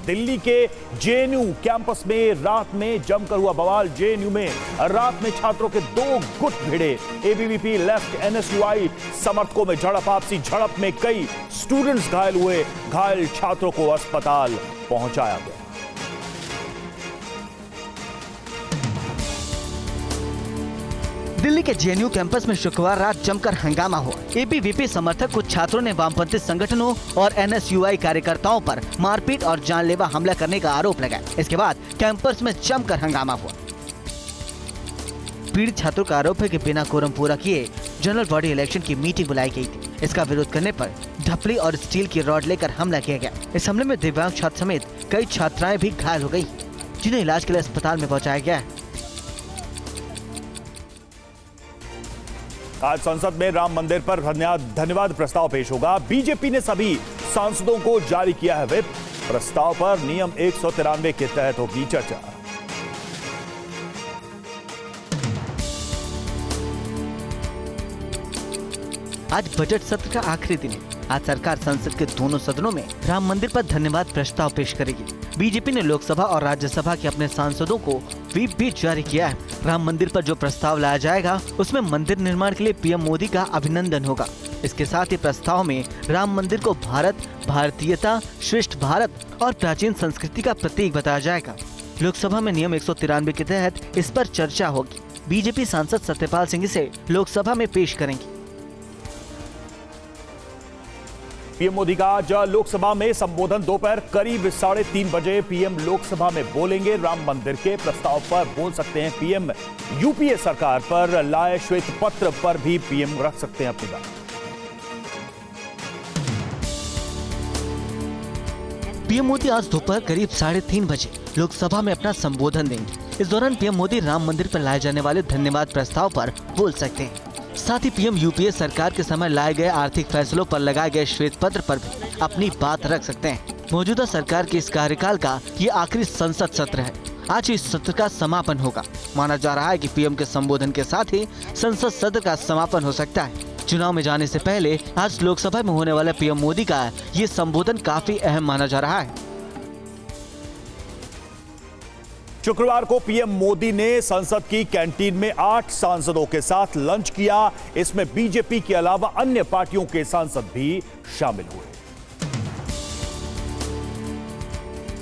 दिल्ली के JNU campus में रात में जमकर हुआ बवाल। जेएनयू में रात में छात्रों के 2 गुट भिड़े। एबीवीपी लेफ्ट एनएसयूआई समर्थकों में झड़प। आपसी झड़प में कई स्टूडेंट्स घायल हुए। घायल छात्रों को अस्पताल पहुंचाया गया। दिल्ली के जेएनयू कैंपस में शुक्रवार रात जमकर हंगामा हुआ। एबीवीपी समर्थक कुछ छात्रों ने वामपंथी संगठनों और एनएसयूआई कार्यकर्ताओं पर मारपीट और जानलेवा हमला करने का आरोप लगाया। इसके बाद कैंपस में जमकर हंगामा हुआ। पीड़ित छात्रों का आरोप है कि बिना कोरम पूरा किए जनरल बॉडी इलेक्शन की मीटिंग बुलाई गई थी। इसका विरोध करने पर ढपली और स्टील की रॉड लेकर हमला किया गया। इस हमले में दिव्यांग छात्र समेत कई छात्राएं भी घायल हो गयी, जिन्हें इलाज के लिए अस्पताल में पहुँचाया गया है। आज संसद में राम मंदिर पर धन्यवाद प्रस्ताव पेश होगा। बीजेपी ने सभी सांसदों को जारी किया है व्हिप। प्रस्ताव पर नियम 193 के तहत होगी चर्चा। आज बजट सत्र का आखिरी दिन है। आज सरकार संसद के दोनों सदनों में राम मंदिर पर धन्यवाद प्रस्ताव पेश करेगी। बीजेपी ने लोकसभा और राज्यसभा के अपने सांसदों को व्हिप भी जारी किया है। राम मंदिर पर जो प्रस्ताव लाया जाएगा उसमें मंदिर निर्माण के लिए पीएम मोदी का अभिनंदन होगा। इसके साथ ही प्रस्ताव में राम मंदिर को भारत, भारतीयता, श्रेष्ठ भारत और प्राचीन संस्कृति का प्रतीक बताया जाएगा। लोकसभा में नियम 193 के तहत इस पर चर्चा होगी। बीजेपी सांसद सत्यपाल सिंह इसे लोकसभा में पेश करेंगे। पीएम मोदी का आज लोकसभा में संबोधन दोपहर करीब 3:30 बजे पीएम लोकसभा में बोलेंगे। राम मंदिर के प्रस्ताव पर बोल सकते हैं पीएम। यूपीए सरकार पर लाए श्वेत पत्र पर भी पीएम रख सकते हैं अपनी बात। पीएम मोदी आज दोपहर करीब 3:30 बजे लोकसभा में अपना संबोधन देंगे। इस दौरान पीएम मोदी राम मंदिर पर लाए जाने वाले धन्यवाद प्रस्ताव पर बोल सकते हैं। साथ ही पीएम यूपीए सरकार के समय लाए गए आर्थिक फैसलों पर लगाए गए श्वेत पत्र पर भी अपनी बात रख सकते हैं। मौजूदा सरकार के इस कार्यकाल का ये आखिरी संसद सत्र है। आज इस सत्र का समापन होगा। माना जा रहा है कि पीएम के संबोधन के साथ ही संसद सत्र का समापन हो सकता है। चुनाव में जाने से पहले आज लोकसभा में होने वाले पीएम मोदी का ये संबोधन काफी अहम माना जा रहा है। शुक्रवार को पीएम मोदी ने संसद की कैंटीन में 8 सांसदों के साथ लंच किया। इसमें बीजेपी के अलावा अन्य पार्टियों के सांसद भी शामिल हुए।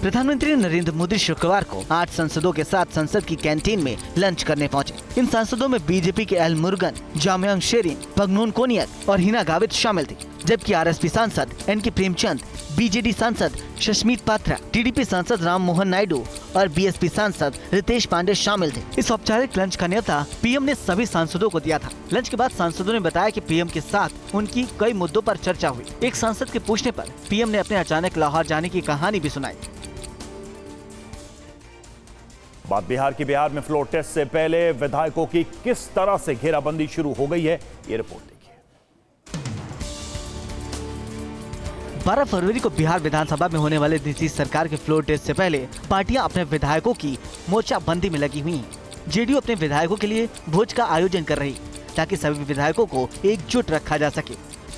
प्रधानमंत्री नरेंद्र मोदी शुक्रवार को 8 सांसदों के साथ संसद की कैंटीन में लंच करने पहुंचे। इन सांसदों में बीजेपी के एल मुरुगन, जामयांग शेरिंग, पगनून कोनियक और हिना गावित शामिल थे, जबकि आरएसपी सांसद एनके प्रेमचंद, बीजेडी सांसद शशमीत पात्रा, टीडीपी सांसद राम मोहन नायडू और बीएसपी सांसद रितेश पांडे शामिल थे। इस औपचारिक लंच का न्योता पीएम ने सभी सांसदों को दिया था। लंच के बाद सांसदों ने बताया कि पीएम के साथ उनकी कई मुद्दों पर चर्चा हुई। एक सांसद के पूछने पर पीएम ने अपने अचानक लाहौर जाने की कहानी भी सुनाई। बात बिहार की। बिहार में फ्लोर टेस्ट से पहले विधायकों की किस तरह से घेराबंदी शुरू हो गई है, ये रिपोर्ट देखिए। 12 फरवरी को बिहार विधानसभा में होने वाले नीतीश सरकार के फ्लोर टेस्ट से पहले पार्टियां अपने विधायकों की मोर्चाबंदी में लगी हुई हैं। जेडीयू अपने विधायकों के लिए भोज का आयोजन कर रही ताकि सभी विधायकों को एकजुट रखा जा सके।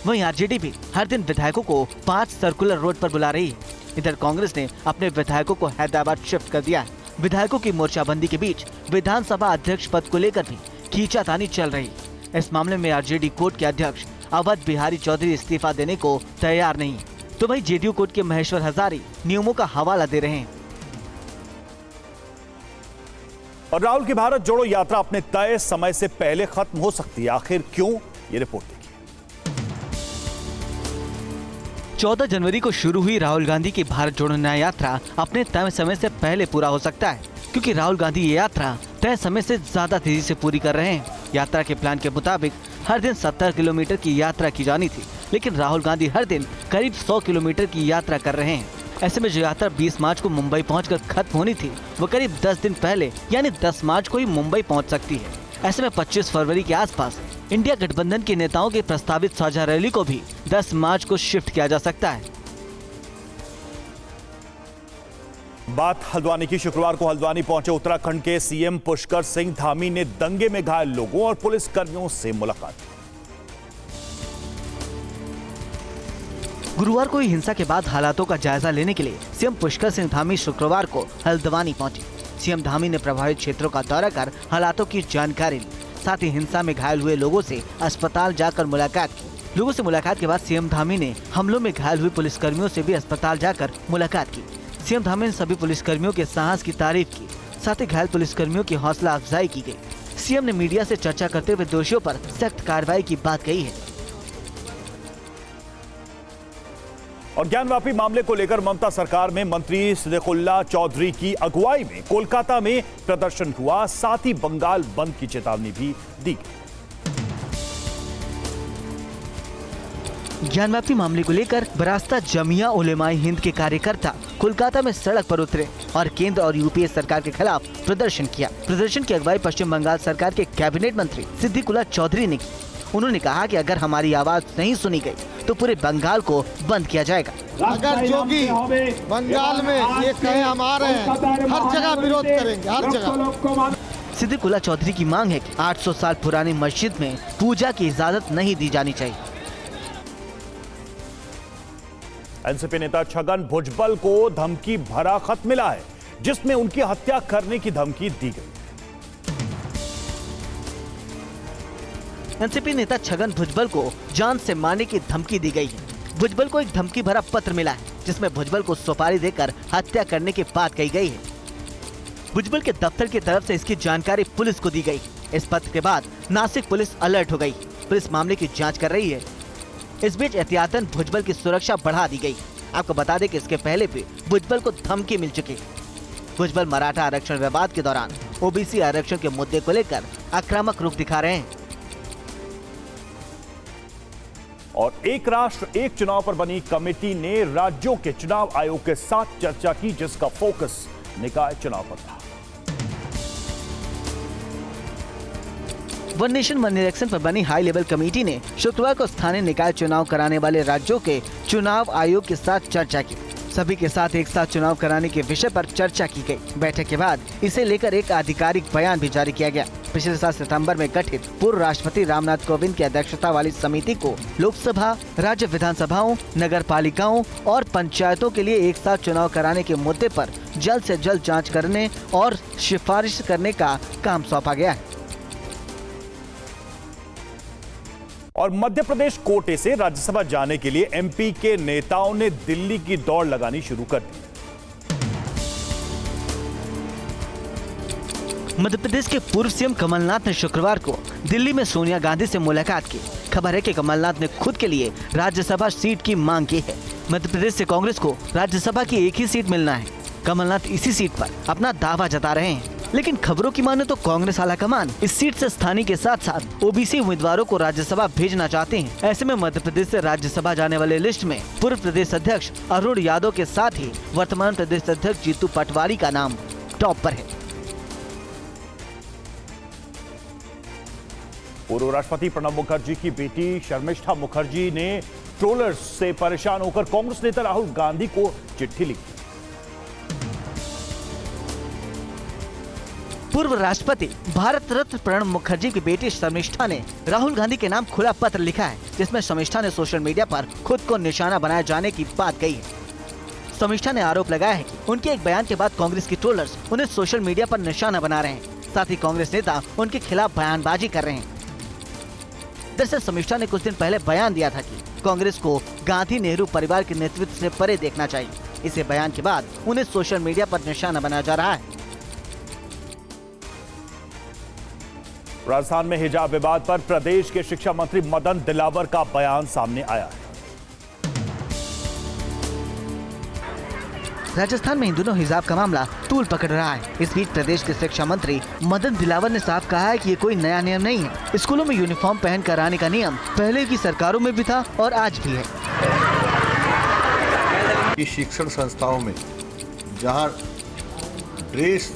वहीं आरजेडी भी हर दिन विधायकों को 5 सर्कुलर रोड पर बुला रही है। इधर कांग्रेस ने अपने विधायकों को हैदराबाद शिफ्ट कर दिया है। विधायकों की मोर्चाबंदी के बीच विधानसभा अध्यक्ष पद को लेकर भी खींचातानी चल रही। इस मामले में आरजेडी कोर्ट के अध्यक्ष अवध बिहारी चौधरी इस्तीफा देने को तैयार नहीं है, तो वहीं जेडीयू कोर्ट के महेश्वर हजारी नियमों का हवाला दे रहे हैं। और राहुल की भारत जोड़ो यात्रा अपने तय समय से पहले खत्म हो सकती है, आखिर क्यों, ये रिपोर्ट देखिए। 14 जनवरी को शुरू हुई राहुल गांधी की भारत जोड़ो न्याय यात्रा अपने तय समय से पहले पूरा हो सकता है, क्योंकि राहुल गांधी ये यात्रा तय समय से ज्यादा तेजी से पूरी कर रहे हैं। यात्रा के प्लान के मुताबिक हर दिन 70 किलोमीटर की यात्रा की जानी थी, लेकिन राहुल गांधी हर दिन करीब 100 किलोमीटर की यात्रा कर रहे हैं। ऐसे में जो यात्रा 20 मार्च को मुंबई पहुंचकर खत्म होनी थी, वो करीब 10 दिन पहले यानी 10 मार्च को ही मुंबई पहुंच सकती है। ऐसे में 25 फरवरी के आसपास इंडिया गठबंधन के नेताओं की प्रस्तावित साझा रैली को भी 10 मार्च को शिफ्ट किया जा सकता है। बात हल्द्वानी की। शुक्रवार को हल्द्वानी पहुंचे उत्तराखंड के सीएम पुष्कर सिंह धामी ने दंगे में घायल लोगों और पुलिस कर्मियों से मुलाकात की। गुरुवार को हुई हिंसा के बाद हालातों का जायजा लेने के लिए सीएम पुष्कर सिंह धामी शुक्रवार को हल्द्वानी पहुंचे। सीएम धामी ने प्रभावित क्षेत्रों का दौरा कर हालातों की जानकारी ली। साथ ही हिंसा में घायल हुए लोगों से अस्पताल जाकर मुलाकात की। लोगों से मुलाकात के बाद सीएम धामी ने हमलों में घायल हुए पुलिसकर्मियों से भी अस्पताल जाकर मुलाकात की। सीएम धामी ने सभी पुलिसकर्मियों के साहस की तारीफ की। साथ ही घायल पुलिसकर्मियों की हौसला अफजाई की गई। सीएम ने मीडिया से चर्चा करते हुए दोषियों पर सख्त कार्रवाई की बात कही है। और ज्ञानवापी मामले को लेकर ममता सरकार में मंत्री सिद्दीकुल्लाह चौधरी की अगुवाई में कोलकाता में प्रदर्शन हुआ। साथ ही बंगाल बंद की चेतावनी भी दी गई। ज्ञानवापी मामले को लेकर बरास्ता जमिया उलेमाए हिंद के कार्यकर्ता कोलकाता में सड़क पर उतरे और केंद्र और यूपीए सरकार के खिलाफ प्रदर्शन किया। प्रदर्शन की अगुवाई पश्चिम बंगाल सरकार के कैबिनेट मंत्री सिद्दीकुल्लाह चौधरी ने की। उन्होंने कहा कि अगर हमारी आवाज नहीं सुनी गई तो पूरे बंगाल को बंद किया जाएगा। अगर जोगी बंगाल में ये कहे हम आ रहे हैं, हर जगह विरोध करेंगे, हर जगह। सिद्दीकुल्लाह चौधरी की मांग है कि 800 साल पुरानी मस्जिद में पूजा की इजाजत नहीं दी जानी चाहिए। एनसीपी नेता छगन भुजबल को धमकी भरा खत मिला है, जिसमें उनकी हत्या करने की धमकी दी गई। एनसीपी नेता छगन भुजबल को जान से मारने की धमकी दी गई है। भुजबल को एक धमकी भरा पत्र मिला है, जिसमें भुजबल को सुपारी देकर हत्या करने की बात कही गई है। भुजबल के दफ्तर की तरफ से इसकी जानकारी पुलिस को दी गई। इस पत्र के बाद नासिक पुलिस अलर्ट हो गई। पुलिस मामले की जांच कर रही है। इस बीच एहतियातन भुजबल की सुरक्षा बढ़ा दी गई। आपको बता दें कि इसके पहले भी भुजबल को धमकी मिल चुकी। भुजबल मराठा आरक्षण विवाद के दौरान ओबीसी आरक्षण के मुद्दे को लेकर आक्रामक रुख दिखा रहे हैं। और एक राष्ट्र एक चुनाव पर बनी कमेटी ने राज्यों के चुनाव आयोग के साथ चर्चा की, जिसका फोकस निकाय चुनाव पर था। वन नेशन वन इलेक्शन पर बनी हाई लेवल कमेटी ने शुक्रवार को स्थानीय निकाय चुनाव कराने वाले राज्यों के चुनाव आयोग के साथ चर्चा की। सभी के साथ एक साथ चुनाव कराने के विषय पर चर्चा की गई। बैठक के बाद इसे लेकर एक आधिकारिक बयान भी जारी किया गया। पिछले साल सितंबर में गठित पूर्व राष्ट्रपति रामनाथ कोविंद की अध्यक्षता वाली समिति को लोकसभा, राज्य विधानसभाओं, नगर पालिकाओं और पंचायतों के लिए एक साथ चुनाव कराने के मुद्दे पर जल्द से जल्द जांच करने और सिफारिश करने का काम सौंपा गया है। और मध्य प्रदेश कोटे से राज्यसभा जाने के लिए एमपी के नेताओं ने दिल्ली की दौड़ लगानी शुरू कर दी। मध्य प्रदेश के पूर्व सीएम कमलनाथ ने शुक्रवार को दिल्ली में सोनिया गांधी से मुलाकात की। खबर है कि कमलनाथ ने खुद के लिए राज्यसभा सीट की मांग की है। मध्य प्रदेश से कांग्रेस को राज्यसभा की एक ही सीट मिलना है। कमलनाथ इसी सीट पर अपना दावा जता रहे हैं, लेकिन खबरों की माने तो कांग्रेस आलाकमान इस सीट से स्थानीय के साथ साथ ओबीसी उम्मीदवारों को राज्यसभा भेजना चाहते हैं। ऐसे में मध्य प्रदेश से राज्यसभा जाने वाले लिस्ट में पूर्व प्रदेश अध्यक्ष अरुण यादव के साथ ही वर्तमान प्रदेश अध्यक्ष जीतू पटवारी का नाम टॉप पर है। पूर्व राष्ट्रपति प्रणब मुखर्जी की बेटी शर्मिष्ठा मुखर्जी ने ट्रोलर्स से परेशान होकर कांग्रेस नेता राहुल गांधी को चिट्ठी लिखी। पूर्व राष्ट्रपति भारत रत्न प्रणब मुखर्जी की बेटी शर्मिष्ठा ने राहुल गांधी के नाम खुला पत्र लिखा है, जिसमें शर्मिष्ठा ने सोशल मीडिया पर खुद को निशाना बनाए जाने की बात कही है। शर्मिष्ठा ने आरोप लगाया है कि उनके एक बयान के बाद कांग्रेस की ट्रोलर्स उन्हें सोशल मीडिया पर निशाना बना रहे हैं। साथ ही कांग्रेस नेता उनके खिलाफ बयानबाजी कर रहे हैं। दरअसल शर्मिष्ठा ने कुछ दिन पहले बयान दिया था कि कांग्रेस को गांधी नेहरू परिवार के नेतृत्व से परे देखना चाहिए। इसे बयान के बाद उन्हें सोशल मीडिया पर निशाना बनाया जा रहा है। राजस्थान में हिजाब विवाद पर प्रदेश के शिक्षा मंत्री मदन दिलावर का बयान सामने आया है। राजस्थान में इन दिनों हिजाब का मामला तूल पकड़ रहा है। इस बीच प्रदेश के शिक्षा मंत्री मदन दिलावर ने साफ कहा है कि ये कोई नया नियम नहीं है। स्कूलों में यूनिफॉर्म पहन कर आने का नियम पहले की सरकारों में भी था और आज भी है। इस शिक्षण संस्थाओं में जहां ड्रेस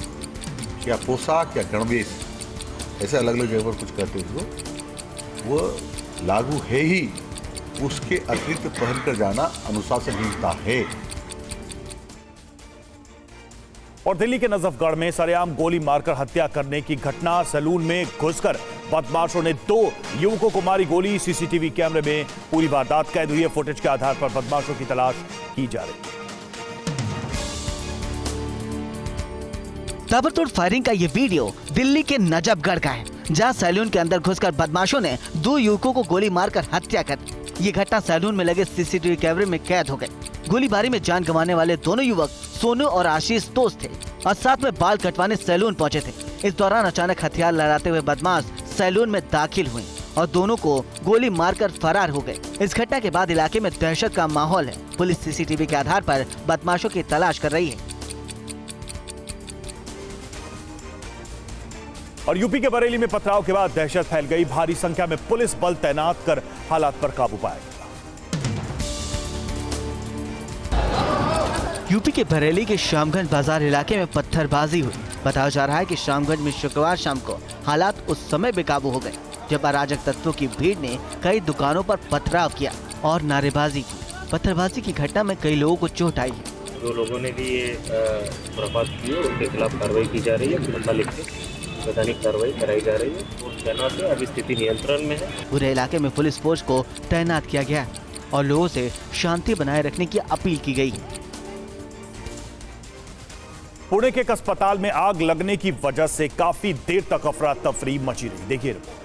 या पोशाक या गणवेश ऐसे अलग अलग जगह पर कुछ कहते हो, वो लागू है ही। उसके अतिरिक्त पहनकर जाना अनुशासनहीनता है। और दिल्ली के नजफगढ़ में सरेआम गोली मारकर हत्या करने की घटना, सैलून में घुसकर बदमाशों ने 2 युवकों को मारी गोली। सीसीटीवी कैमरे में पूरी वारदात कैद हुई है। फुटेज के आधार पर बदमाशों की तलाश की जा रही है। ताबड़तोड़ फायरिंग का ये वीडियो दिल्ली के नजफगढ़ का है, जहां सैलून के अंदर घुसकर बदमाशों ने 2 युवकों को गोली मारकर हत्या कर दी। ये घटना सैलून में लगे सीसीटीवी कैमरे में कैद हो गई। गोलीबारी में जान गंवाने वाले दोनों युवक सोनू और आशीष दोस्त थे और साथ में बाल कटवाने सैलून पहुंचे थे। इस दौरान अचानक हथियार लहराते हुए बदमाश सैलून में दाखिल हुए और दोनों को गोली मारकर फरार हो गए। इस घटना के बाद इलाके में दहशत का माहौल है। पुलिस सीसीटीवी के आधार पर बदमाशों की तलाश कर रही है। और यूपी के बरेली में पथराव के बाद दहशत फैल गई। भारी संख्या में पुलिस बल तैनात कर हालात पर काबू पाया गया। यूपी के बरेली के शामगंज बाजार इलाके में पत्थरबाजी हुई। बताया जा रहा है कि शामगंज में शुक्रवार शाम को हालात उस समय बेकाबू हो गए जब अराजक तत्वों की भीड़ ने कई दुकानों पर पथराव किया और नारेबाजी की। पत्थरबाजी की घटना में कई लोगों को चोट आई है। जो लोगों ने भी ये खुराफात की है उनके खिलाफ कार्रवाई की जा रही है। पता लिख के वैधानिक कार्रवाई कराई जा रही है। पुलिस तैनात है, अभी स्थिति नियंत्रण में है। पूरे इलाके में पुलिस फोर्स को तैनात किया गया है और लोगों से शांति बनाए रखने की अपील की गई है। पुणे के एक अस्पताल में आग लगने की वजह से काफी देर तक अफरा तफरी मची रही। देखिए रिपोर्ट।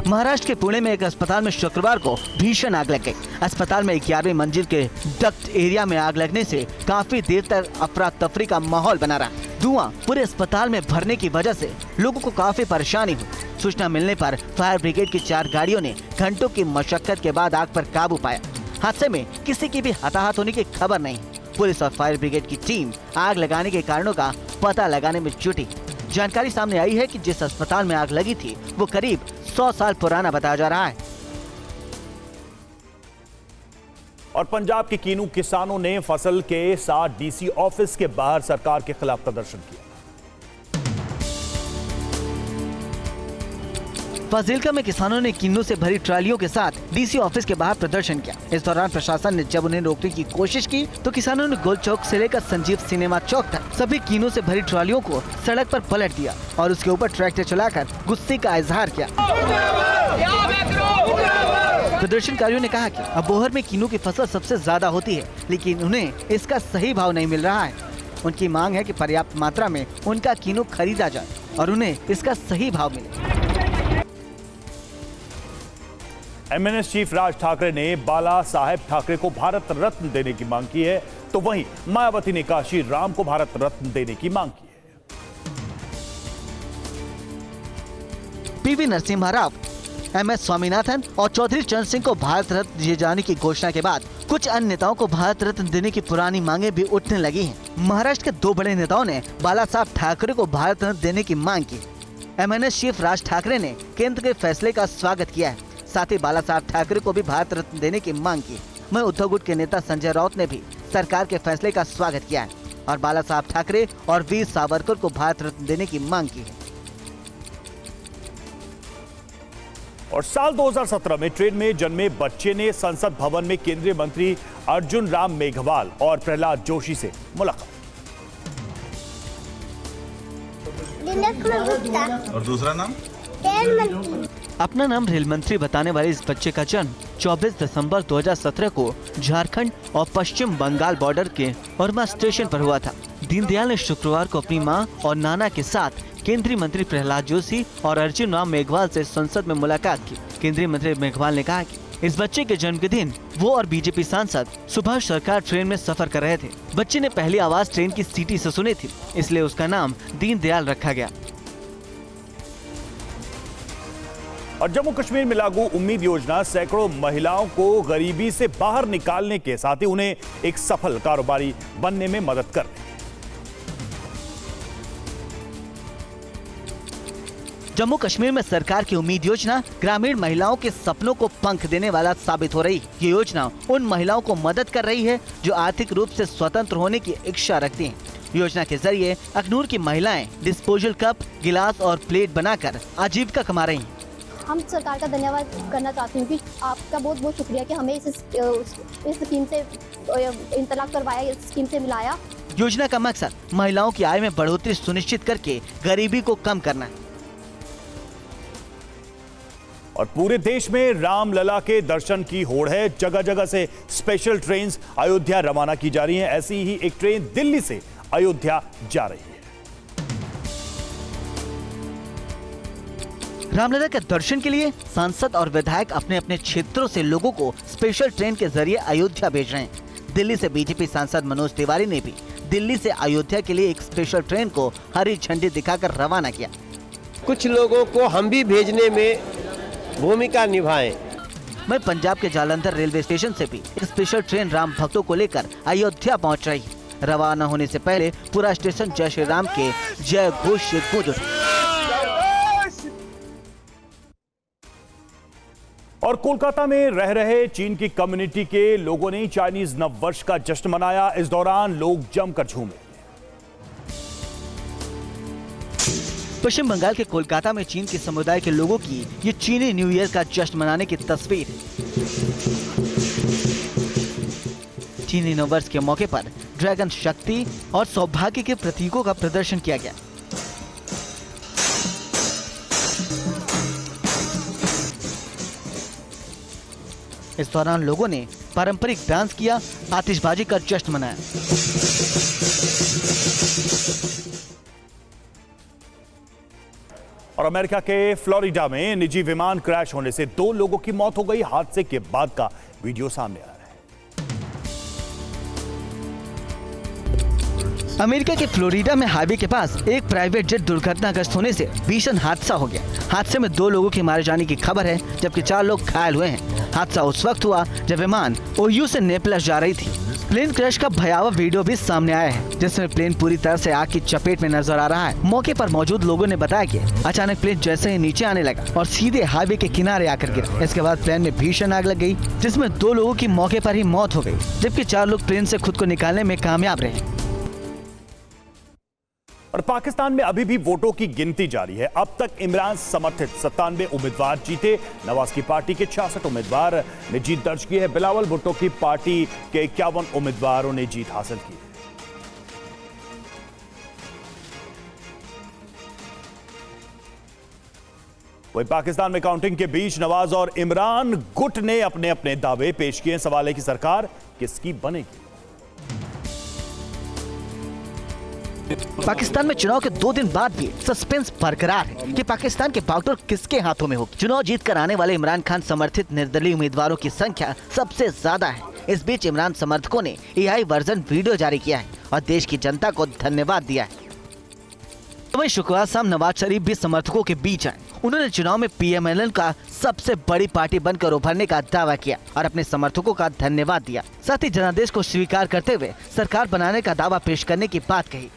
महाराष्ट्र के पुणे में एक अस्पताल में शुक्रवार को भीषण आग लग गई। अस्पताल में 11वीं मंजिल के डक्ट एरिया में आग लगने से काफी देर तक अफरा तफरी का माहौल बना रहा। धुआं पूरे अस्पताल में भरने की वजह से लोगों को काफी परेशानी हुई। सूचना मिलने पर फायर ब्रिगेड की 4 गाड़ियों ने घंटों की मशक्कत के बाद आग पर काबू पाया। हादसे में किसी की भी हताहत होने की खबर नहीं। पुलिस और फायर ब्रिगेड की टीम आग लगाने के कारणों का पता लगाने में जुटी। जानकारी सामने आई है कि जिस अस्पताल में आग लगी थी वो करीब 100 साल पुराना बताया जा रहा है। और पंजाब के कीनू किसानों ने फसल के साथ डीसी ऑफिस के बाहर सरकार के खिलाफ प्रदर्शन किया। फाजिल्का में किसानों ने किन्नू से भरी ट्रालियों के साथ डीसी ऑफिस के बाहर प्रदर्शन किया। इस दौरान प्रशासन ने जब उन्हें रोकने की कोशिश की तो किसानों ने गोल चौक से लेकर संजीव सिनेमा चौक तक सभी किन्नू से भरी ट्रालियों को सड़क पर पलट दिया और उसके ऊपर ट्रैक्टर चलाकर गुस्से का इजहार किया। प्रदर्शनकारियों ने कहा कि अबोहर में किन्नू की फसल सबसे ज्यादा होती है, लेकिन उन्हें इसका सही भाव नहीं मिल रहा है। उनकी मांग है कि पर्याप्त मात्रा में उनका किन्नू खरीदा जाए और उन्हें इसका सही भाव मिले। एमएनएस चीफ राज ठाकरे ने बाला साहेब ठाकरे को भारत रत्न देने की मांग की है, तो वहीं मायावती ने काशी राम को भारत रत्न देने की मांग की है। पीवी नरसिम्हा राव, एमएस स्वामीनाथन और चौधरी चरण सिंह को भारत रत्न दिए जाने की घोषणा के बाद कुछ अन्य नेताओं को भारत रत्न देने की पुरानी मांगे भी उठने लगी हैं। महाराष्ट्र के 2 बड़े नेताओं ने बाला साहब ठाकरे को भारत रत्न देने की मांग की। एमएनएस चीफ राज ठाकरे ने केंद्र के फैसले का स्वागत किया है। साथ ही बाला साहब ठाकरे को भी भारत रत्न देने की मांग की। वहीं उद्धव गुट के नेता संजय राउत ने भी सरकार के फैसले का स्वागत किया है और बाला साहब ठाकरे और वीर सावरकर को भारत रत्न देने की मांग की है। और साल 2017 में ट्रेन में जन्मे बच्चे ने संसद भवन में केंद्रीय मंत्री अर्जुन राम मेघवाल और प्रहलाद जोशी से मुलाकात। और दूसरा नाम? अपना नाम रेल मंत्री बताने वाले इस बच्चे का जन्म 24 दिसंबर 2017 को झारखंड और पश्चिम बंगाल बॉर्डर के वर्मा स्टेशन पर हुआ था। दीनदयाल ने शुक्रवार को अपनी मां और नाना के साथ केंद्रीय मंत्री प्रहलाद जोशी और अर्जुन राम मेघवाल से संसद में मुलाकात की। केंद्रीय मंत्री मेघवाल ने कहा कि इस बच्चे के जन्म के दिन वो और बीजेपी सांसद सुभाष सरकार ट्रेन में सफर कर रहे थे। बच्चे ने पहली आवाज ट्रेन की सीटी से सुनी थी, इसलिए उसका नाम दीनदयाल रखा गया। और जम्मू कश्मीर में लागू उम्मीद योजना सैकड़ों महिलाओं को गरीबी से बाहर निकालने के साथ ही उन्हें एक सफल कारोबारी बनने में मदद कर रही है। जम्मू कश्मीर में सरकार की उम्मीद योजना ग्रामीण महिलाओं के सपनों को पंख देने वाला साबित हो रही है। ये योजना उन महिलाओं को मदद कर रही है जो आर्थिक रूप से स्वतंत्र होने की इच्छा रखती हैं। योजना के जरिए अखनूर की महिलाएं डिस्पोजल कप, गिलास और प्लेट बनाकर आजीविका कमा रही हैं। हम सरकार का धन्यवाद करना चाहती हूँ कि आपका बहुत बहुत शुक्रिया कि हमें इस स्कीम से इंतलाक करवाया, इस स्कीम से मिलाया। योजना का मकसद महिलाओं की आय में बढ़ोतरी सुनिश्चित करके गरीबी को कम करना है। और पूरे देश में रामलला के दर्शन की होड़ है। जगह जगह से स्पेशल ट्रेन अयोध्या रवाना की जा रही हैं। ऐसी ही एक ट्रेन दिल्ली से अयोध्या जा रही है। रामलला के दर्शन के लिए सांसद और विधायक अपने अपने क्षेत्रों से लोगों को स्पेशल ट्रेन के जरिए अयोध्या भेज रहे हैं। दिल्ली से बीजेपी सांसद मनोज तिवारी ने भी दिल्ली से अयोध्या के लिए एक स्पेशल ट्रेन को हरी झंडी दिखाकर रवाना किया। कुछ लोगों को हम भी भेजने में भूमिका निभाएं। मैं पंजाब के जालंधर रेलवे स्टेशन से भी एक स्पेशल ट्रेन राम भक्तों को लेकर अयोध्या पहुंच रही है। रवाना होने से पहले पूरा स्टेशन जय श्री राम के जय घोष से गूंज उठा। और कोलकाता में रह रहे चीन की कम्युनिटी के लोगों ने चाइनीज नव वर्ष का जश्न मनाया। इस दौरान लोग जमकर झूमे। पश्चिम बंगाल के कोलकाता में चीन के समुदाय के लोगों की ये चीनी न्यू ईयर का जश्न मनाने की तस्वीर है। चीनी नव वर्ष के मौके पर ड्रैगन शक्ति और सौभाग्य के प्रतीकों का प्रदर्शन किया गया। इस दौरान लोगों ने पारंपरिक डांस किया, आतिशबाजी कर जश्न मनाया। और अमेरिका के फ्लोरिडा में निजी विमान क्रैश होने से 2 लोगों की मौत हो गई। हादसे के बाद का वीडियो सामने आ रहा है। अमेरिका के फ्लोरिडा में हाईवे के पास एक प्राइवेट जेट दुर्घटनाग्रस्त होने से भीषण हादसा हो गया। हादसे में 2 लोगों के मारे जाने की खबर है, जबकि 4 लोग घायल हुए हैं। हादसा उस वक्त हुआ जब विमान ओयू से नेपलस जा रही थी। प्लेन क्रैश का भयावह वीडियो भी सामने आया है, जिसमें प्लेन पूरी तरह से आग की चपेट में नजर आ रहा है। मौके पर मौजूद लोगों ने बताया कि अचानक प्लेन जैसे ही नीचे आने लगा और सीधे हाईवे के किनारे आकर गिरा। इसके बाद प्लेन में भीषण आग लग गई, जिसमें 2 लोगों की मौके पर ही मौत हो गई, जबकि 4 लोग प्लेन से खुद को निकालने में कामयाब रहे। और पाकिस्तान में अभी भी वोटों की गिनती जारी है। अब तक इमरान समर्थित 97 उम्मीदवार जीते। नवाज की पार्टी के 66 उम्मीदवार ने जीत दर्ज की है। बिलावल भुट्टो की पार्टी के 51 उम्मीदवारों ने जीत हासिल की है। वहीं पाकिस्तान में काउंटिंग के बीच नवाज और इमरान गुट ने अपने अपने दावे पेश किए। सवाल है कि सरकार किसकी बनेगी। पाकिस्तान में चुनाव के 2 दिन बाद भी सस्पेंस बरकरार है कि पाकिस्तान के बागडोर किसके हाथों में होगी। चुनाव जीतकर आने वाले इमरान खान समर्थित निर्दलीय उम्मीदवारों की संख्या सबसे ज्यादा है। इस बीच इमरान समर्थकों ने AI वर्जन वीडियो जारी किया है और देश की जनता को धन्यवाद दिया है। वहीं शुक्रवार शाम नवाज शरीफ भी समर्थकों के बीच आए। उन्होंने चुनाव में PMLN का सबसे बड़ी पार्टी बनकर उभरने का दावा किया और अपने समर्थकों का धन्यवाद दिया। साथ ही जनादेश को स्वीकार करते हुए सरकार बनाने का दावा पेश करने की बात कही।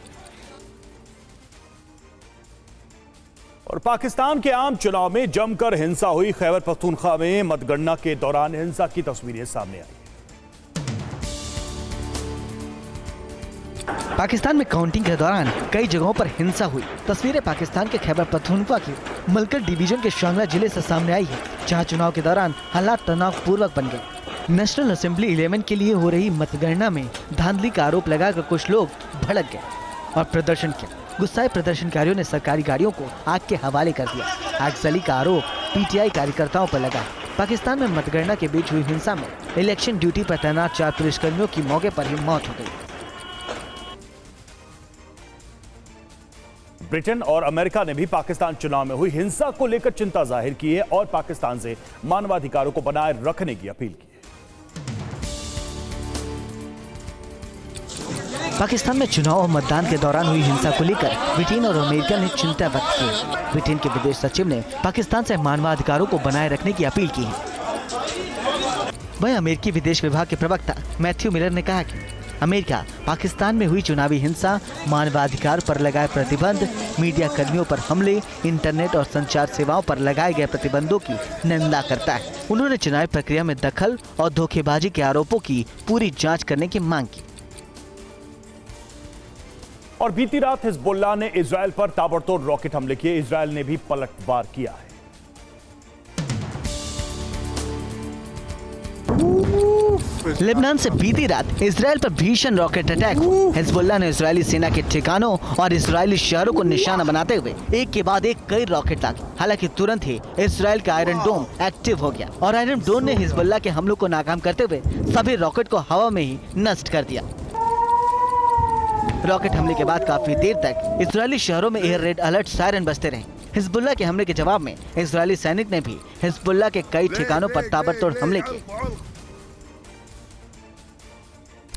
और पाकिस्तान के आम चुनाव में जमकर हिंसा हुई। खैबर पख्तूनख्वा में मतगणना के दौरान हिंसा की तस्वीरें सामने आई। पाकिस्तान में काउंटिंग के दौरान कई जगहों पर हिंसा हुई। तस्वीरें पाकिस्तान के खैबर पख्तूनख्वा के मलकट डिवीजन के शांगला जिले से सामने आई है, जहां चुनाव के दौरान हालात तनावपूर्वक बन गए। नेशनल असेंबली 11 के लिए हो रही मतगणना में धांधली का आरोप लगाकर कुछ लोग भड़क गए और प्रदर्शन किया। गुस्साए प्रदर्शनकारियों ने सरकारी गाड़ियों को आग के हवाले कर दिया। आगजनी का आरोप PTI कार्यकर्ताओं पर लगा। पाकिस्तान में मतगणना के बीच हुई हिंसा में इलेक्शन ड्यूटी पर तैनात 4 पुलिसकर्मियों की मौके पर ही मौत हो गई। ब्रिटेन और अमेरिका ने भी पाकिस्तान चुनाव में हुई हिंसा को लेकर चिंता जाहिर की है और पाकिस्तान से मानवाधिकारों को बनाए रखने की अपील की है। पाकिस्तान में चुनाव और मतदान के दौरान हुई हिंसा को लेकर ब्रिटेन और अमेरिका ने चिंता व्यक्त की है। ब्रिटेन के विदेश सचिव ने पाकिस्तान से मानवाधिकारों को बनाए रखने की अपील की है। वहीं अमेरिकी विदेश विभाग के प्रवक्ता मैथ्यू मिलर ने कहा कि अमेरिका पाकिस्तान में हुई चुनावी हिंसा, मानवाधिकार पर लगाए प्रतिबंध, मीडिया कर्मियों पर हमले, इंटरनेट और संचार सेवाओं पर लगाए गए प्रतिबंधों की निंदा करता है। उन्होंने चुनावी प्रक्रिया में दखल और धोखेबाजी के आरोपों की पूरी जांच करने की मांग की। और बीती रात हिजबुल्लाह ने इजरायल पर ताबड़तोड़ रॉकेट हमले किए। इजरायल ने भी पलटवार किया है। लेबनान से बीती रात इसराइल पर भीषण रॉकेट अटैक हुआ। हिजबुल्लाह ने इजरायली सेना के ठिकानों और इजरायली शहरों को निशाना बनाते हुए एक के बाद एक कई रॉकेट दागे। हालांकि तुरंत ही इसराइल का आयरन डोम एक्टिव हो गया और आयरन डोम ने हिजबुल्लाह के हमलों को नाकाम करते हुए सभी रॉकेट को हवा में ही नष्ट कर दिया। रॉकेट हमले के बाद काफी देर तक इजरायली शहरों में एयर रेड अलर्ट सायरन बजते रहे। हिजबुल्लाह के हमले के जवाब में इजरायली सैनिक ने भी हिजबुल्लाह के कई ठिकानों पर ताबड़तोड़ हमले किए।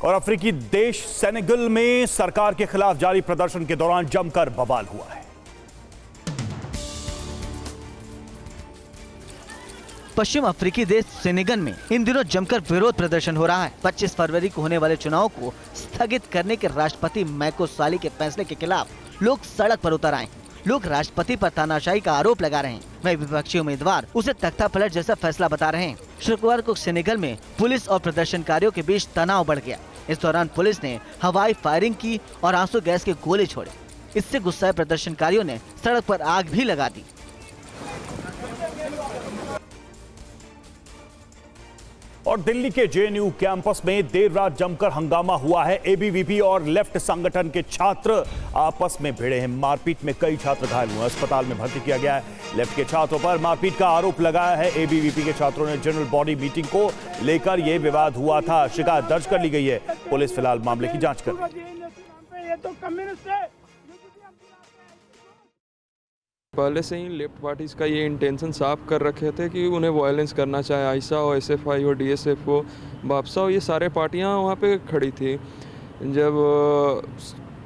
और अफ्रीकी देश सेनेगल में सरकार के खिलाफ जारी प्रदर्शन के दौरान जमकर बवाल हुआ है। पश्चिम अफ्रीकी देश सेनेगल में इन दिनों जमकर विरोध प्रदर्शन हो रहा है। 25 फरवरी को होने वाले चुनाव को स्थगित करने के राष्ट्रपति मैको साली के फैसले के खिलाफ लोग सड़क पर उतर आए। लोग राष्ट्रपति पर तानाशाही का आरोप लगा रहे हैं। वही विपक्षी उम्मीदवार उसे तख्ता पलट जैसा फैसला बता रहे हैं। शुक्रवार को सेनेगल में पुलिस और प्रदर्शनकारियों के बीच तनाव बढ़ गया। इस दौरान पुलिस ने हवाई फायरिंग की और आंसू गैस के गोले छोड़े। इससे गुस्साए प्रदर्शनकारियों ने सड़क पर आग भी लगा दी। और दिल्ली के जेएनयू कैंपस में देर रात जमकर हंगामा हुआ है। एबीवीपी और लेफ्ट संगठन के छात्र आपस में भिड़े हैं। मारपीट में कई छात्र घायल हुए, अस्पताल में भर्ती किया गया है। लेफ्ट के छात्रों पर मारपीट का आरोप लगाया है। एबीवीपी के छात्रों ने जनरल बॉडी मीटिंग को लेकर यह विवाद हुआ था। शिकायत दर्ज कर ली गई है। पुलिस फिलहाल मामले की जांच कर रही है। पहले से ही लेफ्ट पार्टीज़ का ये इंटेंशन साफ कर रखे थे कि उन्हें वायलेंस करना, चाहे आइसा हो, एसएफआई हो, डीएसएफ हो, बापसा हो, ये सारे पार्टियां वहाँ पे खड़ी थी। जब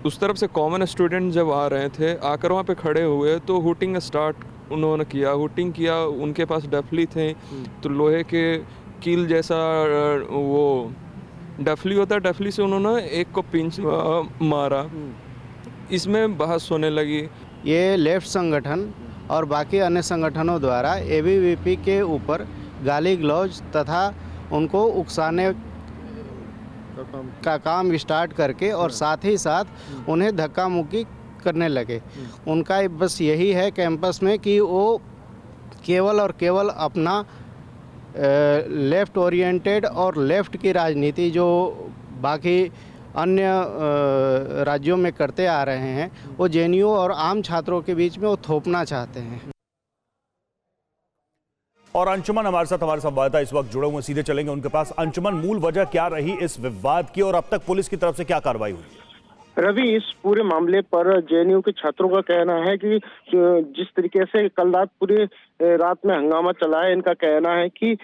उस तरफ से कॉमन स्टूडेंट जब आ रहे थे, आकर वहाँ पे खड़े हुए तो हुटिंग स्टार्ट उन्होंने किया। हुटिंग किया, उनके पास डफली थे तो लोहे के कील जैसा वो डफली होता है, डफली से उन्होंने एक को पिंच मारा। इसमें बहस होने लगी। ये लेफ्ट संगठन और बाकी अन्य संगठनों द्वारा एबीवीपी के ऊपर गाली गलौज तथा उनको उकसाने का काम स्टार्ट करके और साथ ही साथ उन्हें धक्का मुक्की करने लगे। उनका बस यही है कैंपस में कि वो केवल और केवल अपना लेफ्ट ओरिएंटेड और लेफ्ट की राजनीति जो बाकी अन्य राज्यों में करते आ रहे हैं, वो जेएनयू और आम छात्रों के बीच में वो थोपना चाहते हैं। और अंशुमन हमारे संवाददाता इस वक्त जुड़े हुए, सीधे चलेंगे उनके पास। अंशुमन, मूल वजह क्या रही इस विवाद की और अब तक पुलिस की तरफ से क्या कार्रवाई हुई है? रवि, इस पूरे मामले पर जेएनयू के छात्रों का कहना है कि जिस तरीके से कल रात पूरे रात में हंगामा चला है, इनका कहना है कि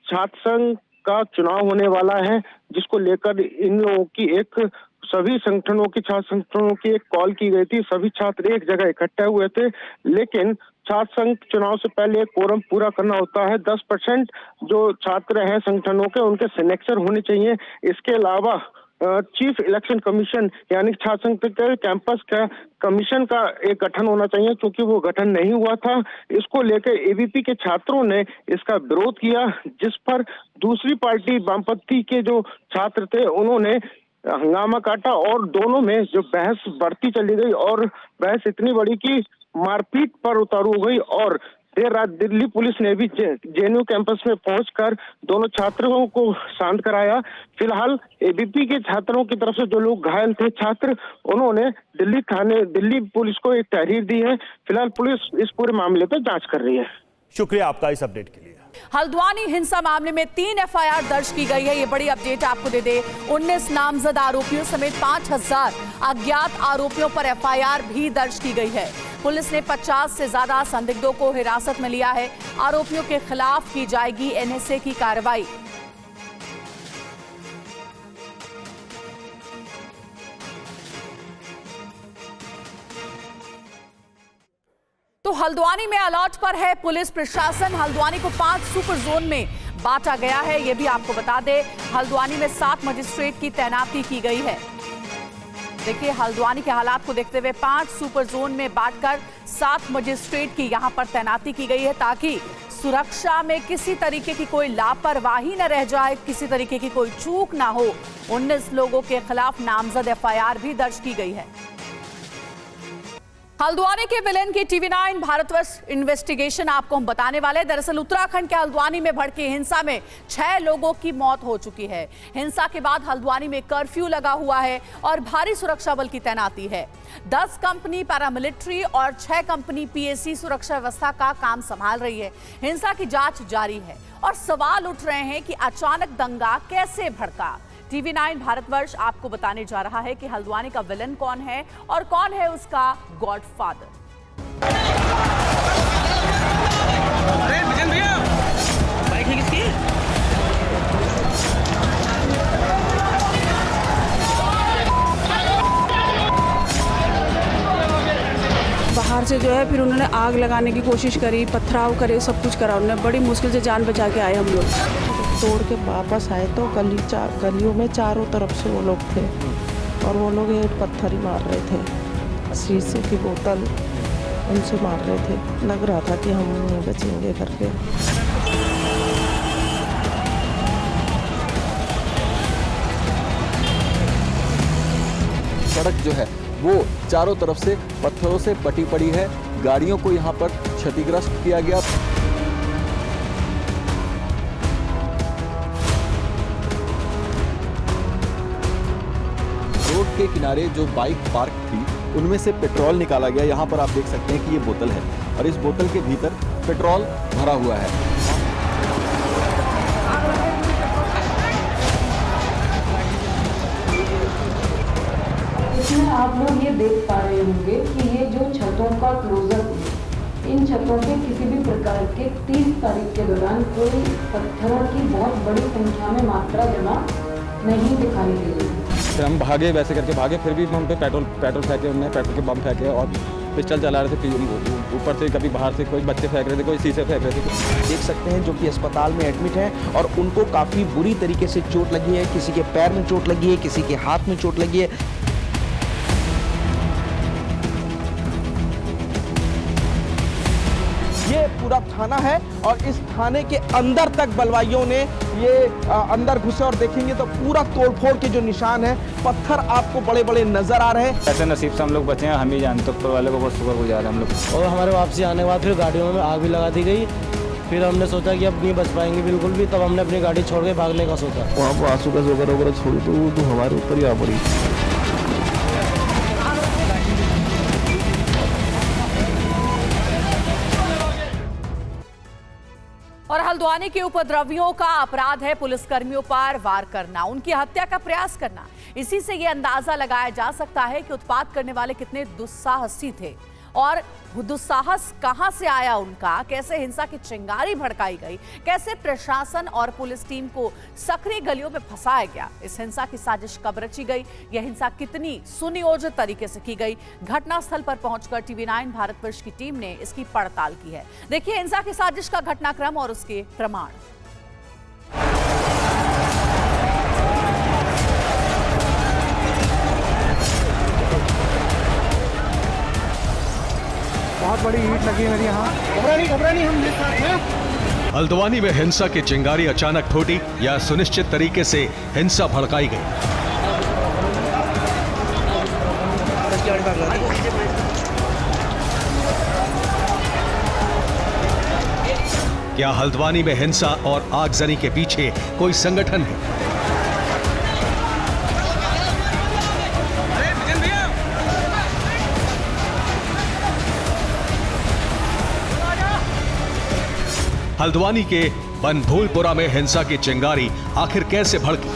छात्र संघ का चुनाव होने वाला है, जिसको लेकर इन लोगों की एक सभी संगठनों की छात्र संगठनों की एक कॉल की गई थी। सभी छात्र एक जगह इकट्ठे हुए थे, लेकिन छात्र संघ चुनाव से पहले एक कोरम पूरा करना होता है। 10% जो छात्र हैं संगठनों के, उनके सिग्नेचर होने चाहिए। इसके अलावा चीफ इलेक्शन कमीशन यानी छात्र संघ के कैंपस का कमीशन का एक गठन होना चाहिए, क्योंकि वो गठन नहीं हुआ था। इसको लेकर एबीपी के छात्रों ने इसका विरोध किया, जिस पर दूसरी पार्टी वामपंथी के जो छात्र थे उन्होंने हंगामा काटा और दोनों में जो बहस बढ़ती चली गई और बहस इतनी बड़ी कि मारपीट पर उतारू हो गई। और देर रात दिल्ली पुलिस ने भी जेएनयू कैंपस में पहुंचकर दोनों छात्रों को शांत कराया। फिलहाल एबीपी के छात्रों की तरफ से जो लोग घायल थे छात्र, उन्होंने दिल्ली पुलिस को एक तहरीर दी है। फिलहाल पुलिस इस पूरे मामले पर जांच कर रही है। शुक्रिया आपका इस अपडेट के लिए। हल्द्वानी हिंसा मामले में 3 एफआईआर दर्ज की गई है। ये बड़ी अपडेट आपको दे दे। 19 नामजद आरोपियों समेत 5000 अज्ञात आरोपियों पर एफआईआर भी दर्ज की गई है। पुलिस ने 50 से ज्यादा संदिग्धों को हिरासत में लिया है। आरोपियों के खिलाफ की जाएगी एनएसए की कार्रवाई। तो हल्द्वानी में अलर्ट पर है पुलिस प्रशासन। हल्द्वानी को 5 सुपर जोन में बांटा गया है। यह भी आपको बता दें, हल्द्वानी में 7 मजिस्ट्रेट की तैनाती की गई है। देखिए, हल्द्वानी के हालात को देखते हुए 5 सुपर जोन में बांटकर 7 मजिस्ट्रेट की यहां पर तैनाती की गई है, ताकि सुरक्षा में किसी तरीके की कोई लापरवाही न रह जाए, किसी तरीके की कोई चूक ना हो। 19 लोगों के खिलाफ नामजद एफआईआर भी दर्ज की गई है। हल्द्वानी के विलेन की TV9 भारतवर्ष इन्वेस्टिगेशन आपको हम बताने वाले। दरअसल उत्तराखंड के हल्द्वानी में भड़की हिंसा में 6 लोगों की मौत हो चुकी है। हिंसा के बाद हल्द्वानी में कर्फ्यू लगा हुआ है और भारी सुरक्षा बल की तैनाती है। 10 कंपनी पैरामिलिट्री और 6 कंपनी PAC सुरक्षा व्यवस्था का काम संभाल रही है। हिंसा की जांच जारी है और सवाल उठ रहे हैं कि अचानक दंगा कैसे भड़का। TV9 भारतवर्ष आपको बताने जा रहा है कि हल्द्वानी का विलन कौन है और कौन है उसका गॉडफादर। बाहर से जो है फिर उन्होंने आग लगाने की कोशिश करी, पथराव करे, सब कुछ करा। उन्होंने बड़ी मुश्किल से जान बचा के आए हम लोग। तोड़ के वापस आए तो गलियों में चारों तरफ से वो लोग थे और वो लोग ईंट पत्थर ही मार रहे थे, शीशे की बोतल उनसे मार रहे थे। लग रहा था कि हम नहीं बचेंगे करके। सड़क जो है वो चारों तरफ से पत्थरों से पटी पड़ी है। गाड़ियों को यहाँ पर क्षतिग्रस्त किया गया। रोड के किनारे जो बाइक पार्क थी उनमें से पेट्रोल निकाला गया। यहाँ पर आप देख सकते हैं कि ये बोतल है और इस बोतल के भीतर पेट्रोल भरा हुआ है। इसमें आप लोग ये देख पा रहे होंगे कि ये जो छतों का क्लोजअप है, इन छतों पे किसी भी प्रकार के 30 तारीख के दौरान कोई पत्थरों की बहुत बड़ी संख्या में मात्रा जमा नहीं दिखाई दे रही। फिर हम भागे, वैसे करके भागे, फिर भी हम पे पेट्रोल फेंके, उन्होंने पेट्रोल के बम फेंके और पिस्टल चला रहे थे। ऊपर से कभी बाहर से कोई बच्चे फेंक रहे थे, कोई शीशे फेंक रहे थे। देख सकते हैं जो कि अस्पताल में एडमिट हैं और उनको काफ़ी बुरी तरीके से चोट लगी है। किसी के पैर में चोट लगी है, किसी के हाथ में चोट लगी है। ये पूरा थाना है और इस थाने के अंदर तक बलवाइयों ने ये अंदर घुसे और देखेंगे तो पूरा तोड़फोड़ के जो निशान है, पत्थर आपको बड़े बड़े नजर आ रहे हैं। ऐसे नसीब से हम लोग बचे हैं, हम ही जानते ऊपर वाले को बहुत शुक्रगुजार हैं हम लोग। और हमारे वापसी आने के बाद फिर गाड़ियों में आग भी लगा दी गई। फिर हमने सोचा कि अब नहीं बच पाएंगे बिल्कुल भी, तब हमने अपनी गाड़ी छोड़ के भागने का सोचा। वहाँ पर आंसू गैस वगैरह छोड़ी तो वो तो हमारे ऊपर ही आ पड़ी। और हल्द्वानी के उपद्रवियों का अपराध है पुलिसकर्मियों पर वार करना, उनकी हत्या का प्रयास करना। इसी से यह अंदाजा लगाया जा सकता है कि उत्पात करने वाले कितने दुस्साहसी थे और दुस्साहस कहां से आया उनका, कैसे हिंसा की चिंगारी भड़काई गई, कैसे प्रशासन और पुलिस टीम को सक्रिय गलियों में फंसाया गया। इस हिंसा की साजिश कब रची गई, यह हिंसा कितनी सुनियोजित तरीके से की गई। घटनास्थल पर पहुंचकर TV9 भारतवर्ष की टीम ने इसकी पड़ताल की है। देखिए हिंसा की साजिश का घटनाक्रम और उसके प्रमाण। बहुत बड़ी ईंट लगी है मेरी यहाँ। घबरा नहीं, हम एक साथ हैं। हल्द्वानी में हिंसा की चिंगारी अचानक फूटी या सुनिश्चित तरीके से हिंसा भड़काई गई। क्या हल्द्वानी में हिंसा और आगजनी के पीछे कोई संगठन है? हल्द्वानी के बनभूलपुरा में हिंसा की चिंगारी आखिर कैसे भड़की?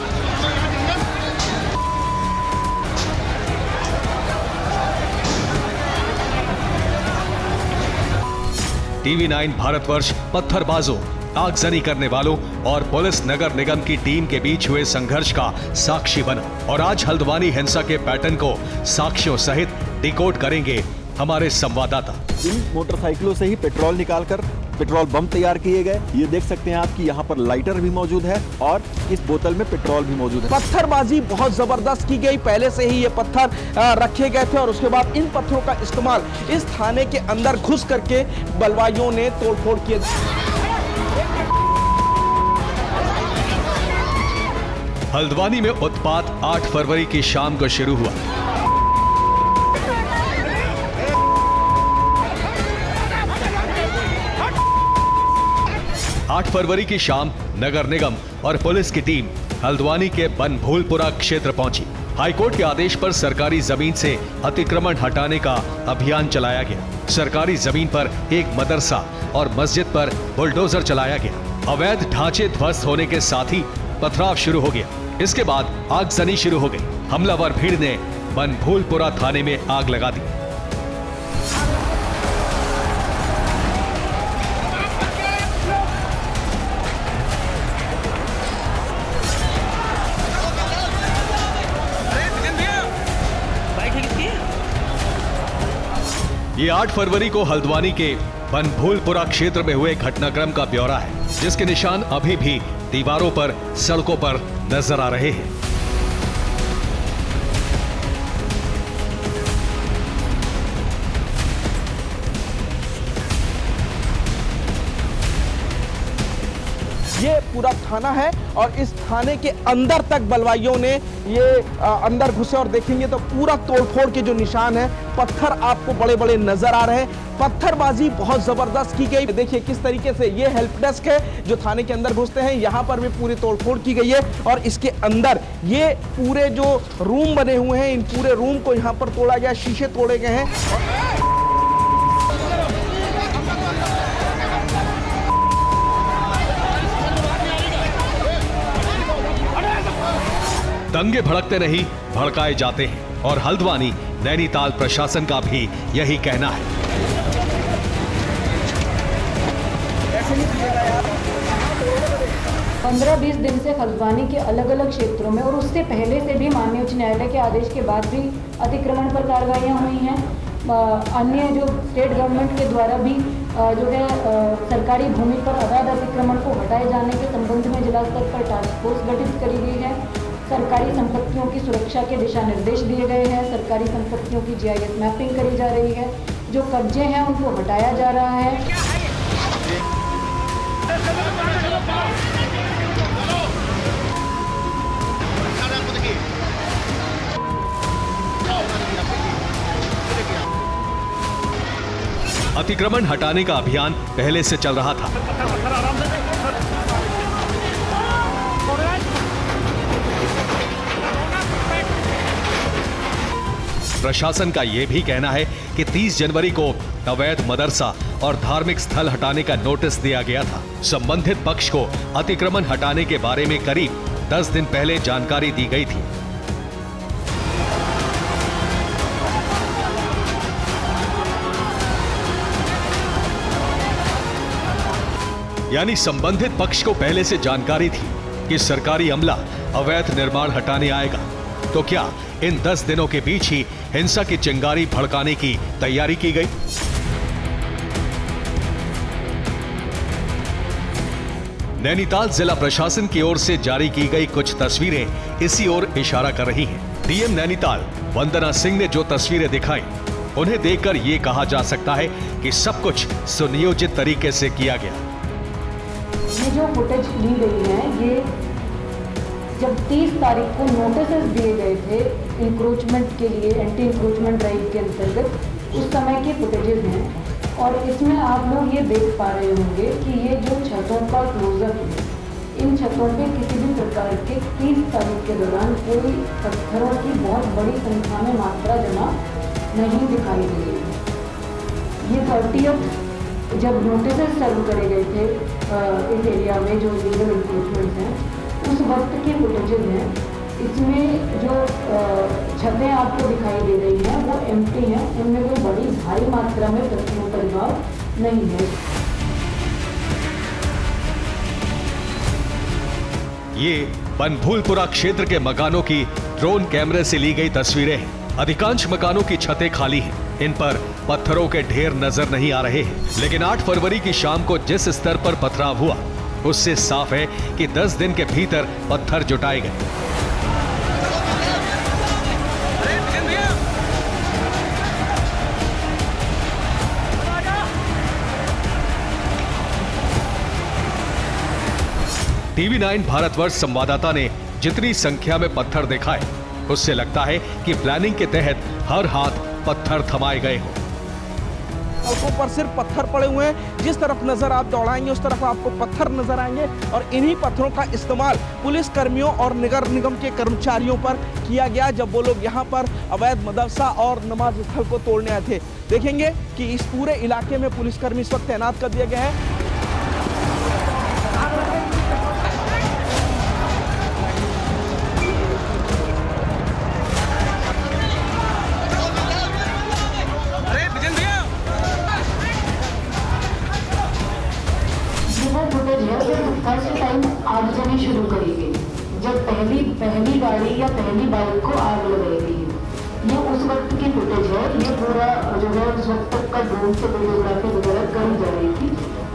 TV9 भारतवर्ष पत्थरबाजों, आगजनी करने वालों और पुलिस नगर निगम की टीम के बीच हुए संघर्ष का साक्षी बना। और आज हल्द्वानी हिंसा के पैटर्न को साक्ष्यों सहित डिकोड करेंगे हमारे संवाददाता। इन मोटरसाइकिलों से ही पेट्रोल निकालकर पेट्रोल बम तैयार किए गए। ये देख सकते हैं आप कि यहाँ पर लाइटर भी मौजूद है और इस बोतल में पेट्रोल भी मौजूद है। पत्थरबाजी बहुत जबरदस्त की गई। पहले से ही ये पत्थर रखे गए थे और उसके बाद इन पत्थरों का इस्तेमाल इस थाने के अंदर घुस करके बलवाइयों ने तोड़फोड़ किया। हल्द्वानी में उत्पात 8 फरवरी की शाम को शुरू हुआ। 8 फरवरी की शाम नगर निगम और पुलिस की टीम हल्द्वानी के बनभूलपुरा क्षेत्र पहुंची। हाईकोर्ट के आदेश पर सरकारी जमीन से अतिक्रमण हटाने का अभियान चलाया गया। सरकारी जमीन पर एक मदरसा और मस्जिद पर बुलडोजर चलाया गया। अवैध ढांचे ध्वस्त होने के साथ ही पथराव शुरू हो गया। इसके बाद आगजनी शुरू हो गई। हमलावर भीड़ ने बनभूलपुरा थाने में आग लगा दी। ये 8 फरवरी को हल्द्वानी के बनभूलपुरा क्षेत्र में हुए घटनाक्रम का ब्यौरा है, जिसके निशान अभी भी दीवारों पर, सड़कों पर नजर आ रहे हैं। ये पूरा थाना है और इस थाने के अंदर तक बलवाइयों ने ये अंदर घुसे और देखेंगे तो पूरा तोड़फोड़ के जो निशान है, पत्थर आपको बड़े बड़े नजर आ रहे हैं। पत्थरबाजी बहुत जबरदस्त की गई। देखिए किस तरीके से ये हेल्प डेस्क है जो थाने के अंदर घुसते हैं, यहाँ पर भी पूरी तोड़फोड़ की गई है और इसके अंदर ये पूरे जो रूम बने हुए हैं, इन पूरे रूम को यहाँ पर तोड़ा गया, शीशे तोड़े गए हैं। दंगे भड़कते नहीं, भड़काए जाते हैं और हल्द्वानी नैनीताल प्रशासन का भी यही कहना है। 15-20 दिन से हल्द्वानी के अलग अलग क्षेत्रों में और उससे पहले से भी माननीय उच्च न्यायालय के आदेश के बाद भी अतिक्रमण पर कार्रवाइयाँ हुई हैं। अन्य जो स्टेट गवर्नमेंट के द्वारा भी जो है सरकारी भूमि पर अवैध अतिक्रमण को हटाए जाने के संबंध में जिला स्तर पर टास्क फोर्स गठित करी गई है। सरकारी संपत्तियों की सुरक्षा के दिशा निर्देश दिए गए हैं। सरकारी संपत्तियों की GIS मैपिंग करी जा रही है। जो कब्जे हैं उनको हटाया जा रहा है। अतिक्रमण हटाने का अभियान पहले से चल रहा था। प्रशासन का यह भी कहना है कि 30 जनवरी को अवैध मदरसा और धार्मिक स्थल हटाने का नोटिस दिया गया था। संबंधित पक्ष को अतिक्रमण हटाने के बारे में करीब 10 दिन पहले जानकारी दी गई थी। यानी संबंधित पक्ष को पहले से जानकारी थी कि सरकारी अमला अवैध निर्माण हटाने आएगा। तो क्या इन 10 दिनों के बीच ही हिंसा की चिंगारी भड़काने की तैयारी की गई? नैनीताल जिला प्रशासन की ओर से जारी की गई कुछ तस्वीरें इसी ओर इशारा कर रही हैं। डीएम नैनीताल वंदना सिंह ने जो तस्वीरें दिखाई, उन्हें देखकर यह कहा जा सकता है कि सब कुछ सुनियोजित तरीके से किया गया। ये जो फुटेज ली गई है, ये जब 30 तारीख को नोटिस दिए गए थे इंक्रोचमेंट के लिए, एंटी इंक्रोचमेंट ड्राइव के अंतर्गत, उस समय की फुटेजेस हैं। और इसमें आप लोग ये देख पा रहे होंगे कि ये जो छतों का क्लोजअप है, इन छतों पे किसी भी प्रकार के 30 तारीख के दौरान कोई पत्थरों की बहुत बड़ी संख्या में मात्रा जमा नहीं दिखाई दी गई है। ये 30th जब नोटिस सर्व करे गए थे इस एरिया में जो लीगल इंक्रोचमेंट हैं, उस वक्त की फुटेजेज हैं। इसमें जो छतें आपको दिखाई दे रही हैं वो एम्प्टी हैं, उनमें कोई बड़ी भारी मात्रा में तत्वों का प्रभाव नहीं है। ये बनभूलपुरा क्षेत्र के मकानों की ड्रोन कैमरे से ली गई तस्वीरें हैं। अधिकांश मकानों की छतें खाली हैं, इन पर पत्थरों के ढेर नजर नहीं आ रहे हैं। लेकिन 8 फरवरी की शाम को जिस स्तर पर पथराव हुआ, उससे साफ है कि 10 दिन के भीतर पत्थर जुटाए गए। टीवी 9 भारतवर्ष संवाददाता ने जितनी संख्या में पत्थर दिखाए, उससे लगता है कि प्लानिंग के तहत हर हाथ पत्थर थमाए गए हों। सड़कों पर सिर्फ पत्थर पड़े हुए हैं। जिस तरफ नजर आप दौड़ाएंगे उस तरफ आपको पत्थर नजर आएंगे और इन्हीं पत्थरों का इस्तेमाल पुलिस कर्मियों और नगर निगम के कर्मचारियों पर किया गया जब वो लोग यहाँ पर अवैध मदरसा और नमाज स्थल को तोड़ने आए थे। देखेंगे कि इस पूरे इलाके में पुलिसकर्मी इस वक्त तैनात कर दिए गए हैं। फर्स्ट टाइम आगजनी शुरू करी गई जब पहली गाड़ी या पहली बाइक को आग लगाई गई। ये उस वक्त की फुटेज है। ये पूरा जो है उस वक्त तक का ड्रोन से वीडियोग्राफी वगैरह करी जा रही थी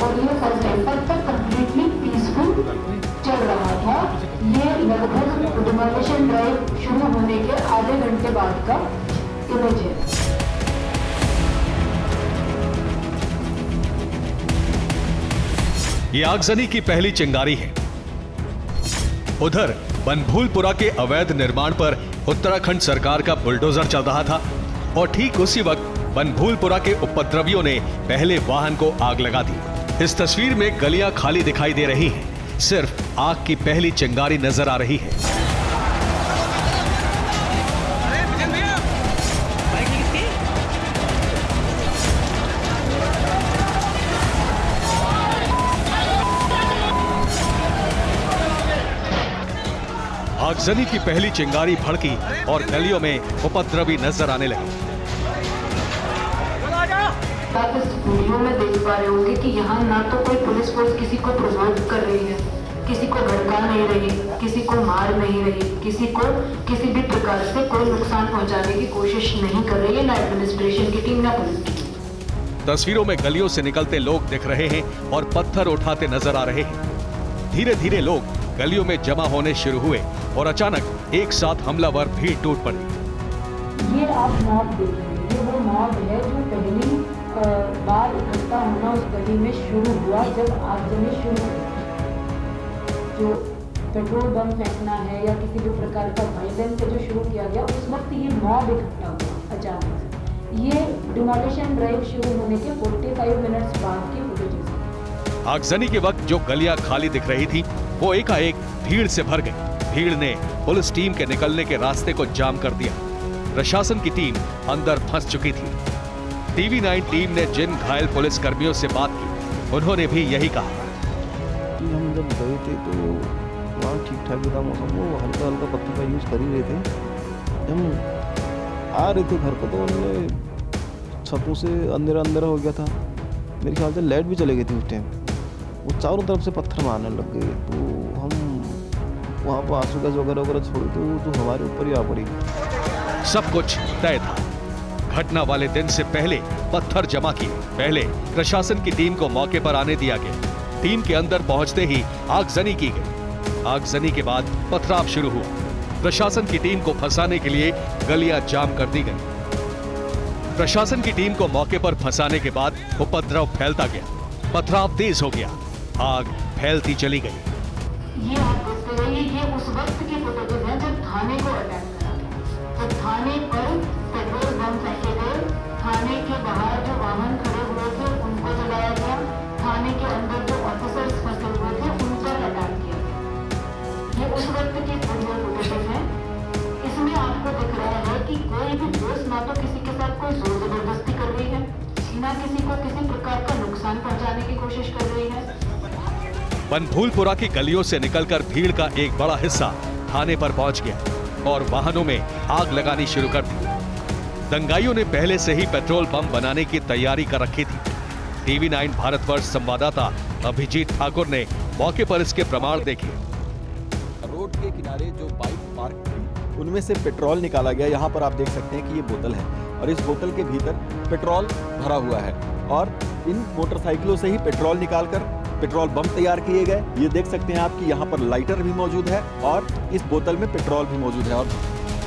और ये फर्स्ट टाइम तक कंप्लीटली पीसफुल चल रहा था। ये लगभग डिमोलिशन ड्राइव शुरू होने के आधे घंटे बाद का इमेज है। ये आगजनी की पहली चिंगारी है। उधर बनभूलपुरा के अवैध निर्माण पर उत्तराखंड सरकार का बुलडोजर चल रहा था और ठीक उसी वक्त बनभूलपुरा के उपद्रवियों ने पहले वाहन को आग लगा दी। इस तस्वीर में गलियां खाली दिखाई दे रही हैं, सिर्फ आग की पहली चिंगारी नजर आ रही है। आगजनी की पहली चिंगारी भड़की और गलियों में उपद्रवी नजर आने लगे। आप इस वीडियो में देख पा रहे होंगे कि यहाँ ना तो कोई पुलिस फोर्स किसी को प्रोवोक कर रही है, किसी को भड़का नहीं रही, किसी को मार नहीं रही, किसी को किसी भी प्रकार से कोई नुकसान पहुंचाने की कोशिश नहीं कर रही है, ना एडमिनिस्ट्रेशन की टीम ना पुलिस की। तस्वीरों में गलियों से निकलते लोग दिख रहे हैं और पत्थर उठाते नजर आ रहे हैं। धीरे धीरे लोग गलियों में जमा होने शुरू हुए और अचानक एक साथ हमलावर भीड़ टूट पड़ी। ये आप मॉब देख रहे हैं, ये वो मॉब है जो पहली बार इकट्ठा होना उस गली में शुरू हुआ जब आगजनी शुरू हुई। जो पेट्रोल बम फेंकना है या किसी भी प्रकार का वायलेंस जो शुरू किया गया उस वक्त ये मॉब इकट्ठा हुआ अचानक। ये डिमोलिशन ड्राइव शुरू होने के 45 मिनट्स बाद की फुटेज। आगजनी के वक्त जो गलियां खाली दिख रही थी वो एकाएक भीड़ से भर गई। भीड़ ने पुलिस टीम के निकलने के रास्ते को जाम कर दिया। प्रशासन की टीम अंदर फंस चुकी थी। TV9 टीम ने जिन घायल पुलिस कर्मियों से बात की उन्होंने भी यही कहा। हम जब गए थे तो वहाँ ठीक ठाक था मौसम, वो हल्का हल्का पत्थर का यूज कर ही रहे थे। हम आ रहे थे घर को तो उनमें छतों से अंदर अंदर हो गया था। मेरे ख्याल से लाइट भी चले गई थी उस टाइम। वो चारों तरफ से पत्थर मारने लग गए तो हम वहाँ पर आंसू गैस वगैरह वगैरह छोड़ी तो हमारे ऊपर ही आ पड़ी। सब कुछ तय था। घटना वाले दिन से पहले पत्थर जमा किए। पहले प्रशासन की टीम को मौके पर आने दिया गया। टीम के अंदर पहुंचते ही आगजनी की गई। आगजनी के बाद पथराव शुरू हुआ। प्रशासन की टीम को फंसाने के लिए गलियां जाम कर दी गई। प्रशासन की टीम को मौके पर फंसाने के बाद उपद्रव फैलता गया। पथराव तेज हो गया। आग फैलती चली गई। ये आप देखते रहिए, ये उस वक्त की फुटेज है जब थाने को अटैक करा गया। तो थाने पर पेट्रोल बम फेंके गए। थाने के बाहर जो वाहन खड़े हुए थे उनको जलाया गया। थाने के अंदर जो ऑफिसर्स फंसे हुए थे उन पर अटैक किया गया। ये उस वक्त की वीडियो फुटेज है। इसमें आपको दिख रहा है कि कोई भी दोस्त ना तो किसी के साथ कोई जोर जबरदस्ती कर रही है, ना किसी को किसी प्रकार का नुकसान पहुंचाने की कोशिश कर रही है। बनभूलपुरा की गलियों से निकलकर भीड़ का एक बड़ा हिस्सा थाने पर पहुंच गया और वाहनों में आग लगानी शुरू कर दी। दंगाइयों ने पहले से ही पेट्रोल बम बनाने की तैयारी कर रखी थी। TV9 भारतवर्ष संवाददाता अभिजीत ठाकुर ने मौके पर इसके प्रमाण देखे। रोड के किनारे जो बाइक पार्क थी उनमें से पेट्रोल निकाला गया। यहाँ पर आप देख सकते हैं कि ये बोतल है और इस बोतल के भीतर पेट्रोल भरा हुआ है और इन मोटरसाइकिलों से ही पेट्रोल निकालकर पेट्रोल बम तैयार किए गए। ये देख सकते हैं आप कि यहाँ पर लाइटर भी मौजूद है और इस बोतल में पेट्रोल भी मौजूद है। और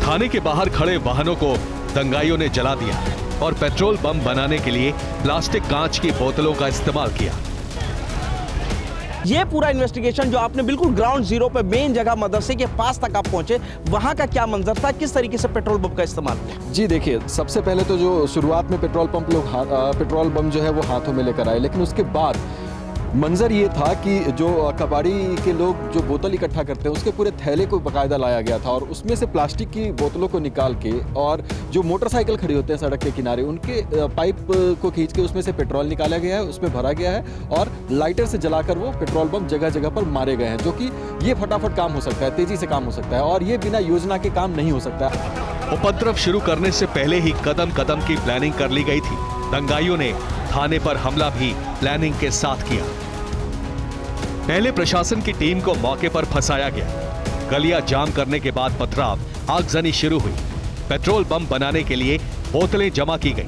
थाने के बाहर खड़े वाहनों को दंगाइयों ने जला दिया और पेट्रोल बम बनाने के लिए प्लास्टिक कांच की बोतलों का इस्तेमाल किया। ये पूरा इन्वेस्टिगेशन जो आपने बिल्कुल ग्राउंड जीरो पे मेन जगह मदरसे के पास तक आप पहुंचे, वहां का क्या मंजर था, किस तरीके से पेट्रोल पंप का इस्तेमाल हुआ? जी देखिए, सबसे पहले तो जो शुरुआत में पेट्रोल बम जो है वो हाथों में लेकर आए, लेकिन उसके बाद मंजर ये था कि जो कबाड़ी के लोग जो बोतल इकट्ठा करते हैं उसके पूरे थैले को बाकायदा लाया गया था और उसमें से प्लास्टिक की बोतलों को निकाल के और जो मोटरसाइकिल खड़ी होते हैं सड़क के किनारे उनके पाइप को खींच के उसमें से पेट्रोल निकाला गया है, उसमें भरा गया है और लाइटर से जलाकर वो पेट्रोल बम जगह जगह पर मारे गए हैं, जो कि ये फटाफट काम हो सकता है, तेजी से काम हो सकता है और ये बिना योजना के काम नहीं हो सकता। उपद्रव शुरू करने से पहले ही कदम कदम की प्लानिंग कर ली गई थी। दंगाइयों ने थाने पर हमला भी प्लानिंग के साथ किया। पहले प्रशासन की टीम को मौके पर फंसाया गया। गलियां जाम करने के बाद पथराव, आगजनी शुरू हुई। पेट्रोल बम बनाने के लिए बोतलें जमा की गई।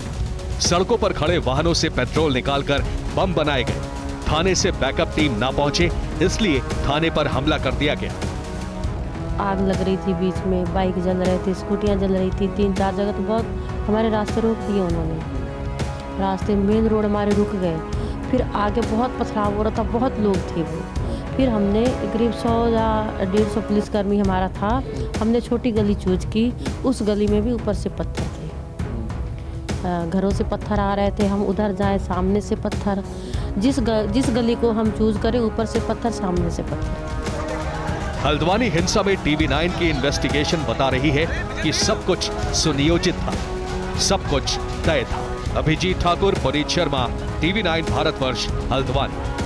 सड़कों पर खड़े वाहनों से पेट्रोल निकालकर बम बनाए गए। थाने से बैकअप टीम ना पहुंचे, इसलिए थाने पर हमला कर दिया गया। आग लग रही थी, बीच में बाइक जल रहे थे, स्कूटियां जल रही थी, 3-4 जगह तो बहुत हमारे रास्ते रोक दिए उन्होंने। रास्ते मेन रोड हमारे रुक गए। फिर आगे बहुत पथराव हो रहा था, बहुत लोग थे वो। फिर हमने करीब 100 या 150 पुलिसकर्मी हमारा था, हमने छोटी गली चूज की। उस गली में भी ऊपर से पत्थर थे, घरों से पत्थर आ रहे थे। हम उधर जाए, सामने से पत्थर, जिस गली को हम चूज करें ऊपर से पत्थर, सामने से पत्थर। हल्द्वानी हिंसा में TV9 की इन्वेस्टिगेशन बता रही है कि सब कुछ सुनियोजित था, सब कुछ तय था। अभिजीत ठाकुर, पुनीत शर्मा, TV9 भारतवर्ष, हल्द्वानी।